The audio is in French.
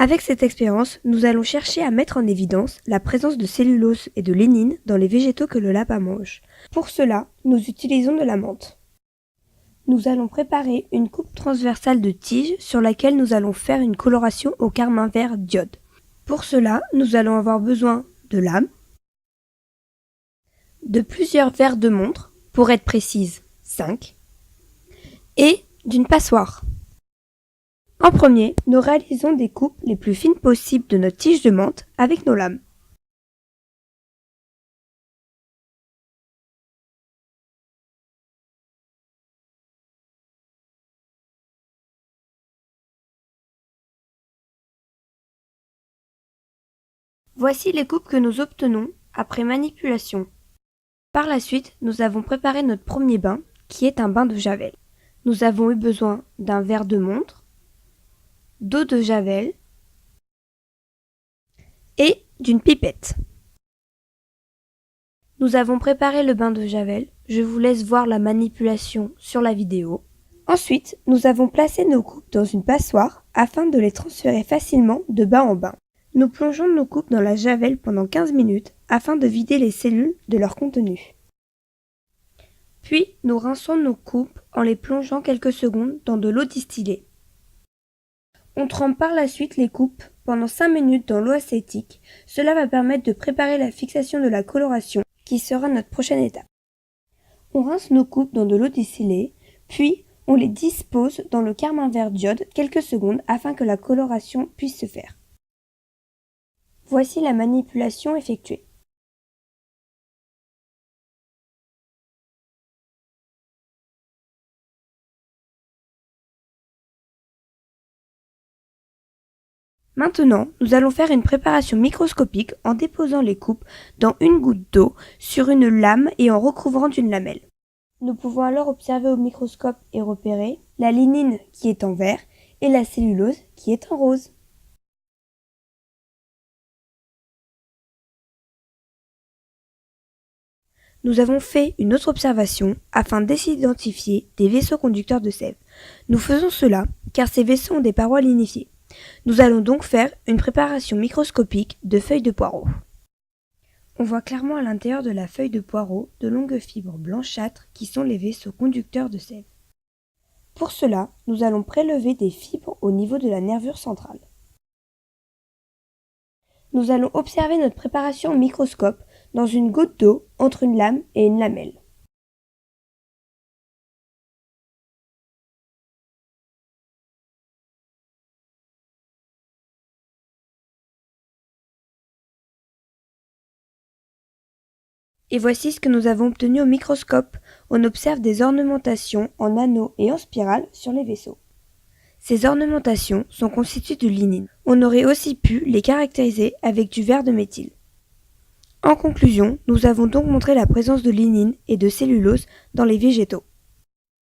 Avec cette expérience, nous allons chercher à mettre en évidence la présence de cellulose et de lignine dans les végétaux que le lapin mange. Pour cela, nous utilisons de la menthe. Nous allons préparer une coupe transversale de tige sur laquelle nous allons faire une coloration au carmin vert d'iode. Pour cela, nous allons avoir besoin de lames, de plusieurs verres de montre, pour être précise 5, et d'une passoire. En premier, nous réalisons des coupes les plus fines possibles de notre tige de menthe avec nos lames. Voici les coupes que nous obtenons après manipulation. Par la suite, nous avons préparé notre premier bain, qui est un bain de javel. Nous avons eu besoin d'un verre de montre, d'eau de javel et d'une pipette. Nous avons préparé le bain de javel, je vous laisse voir la manipulation sur la vidéo. Ensuite, nous avons placé nos coupes dans une passoire afin de les transférer facilement de bain en bain. Nous plongeons nos coupes dans la javel pendant 15 minutes afin de vider les cellules de leur contenu. Puis, nous rinçons nos coupes en les plongeant quelques secondes dans de l'eau distillée. On trempe par la suite les coupes pendant 5 minutes dans l'eau acétique. Cela va permettre de préparer la fixation de la coloration, qui sera notre prochaine étape. On rince nos coupes dans de l'eau distillée, puis on les dispose dans le carmin vert d'iode quelques secondes afin que la coloration puisse se faire. Voici la manipulation effectuée. Maintenant, nous allons faire une préparation microscopique en déposant les coupes dans une goutte d'eau sur une lame et en recouvrant d'une lamelle. Nous pouvons alors observer au microscope et repérer la lignine qui est en vert et la cellulose qui est en rose. Nous avons fait une autre observation afin d'identifier des vaisseaux conducteurs de sève. Nous faisons cela car ces vaisseaux ont des parois lignifiées. Nous allons donc faire une préparation microscopique de feuilles de poireau. On voit clairement à l'intérieur de la feuille de poireau de longues fibres blanchâtres qui sont les vaisseaux conducteurs de sève. Pour cela, nous allons prélever des fibres au niveau de la nervure centrale. Nous allons observer notre préparation au microscope dans une goutte d'eau entre une lame et une lamelle. Et voici ce que nous avons obtenu au microscope. On observe des ornementations en anneaux et en spirale sur les vaisseaux. Ces ornementations sont constituées de lignine. On aurait aussi pu les caractériser avec du verre de méthyle. En conclusion, nous avons donc montré la présence de lignine et de cellulose dans les végétaux.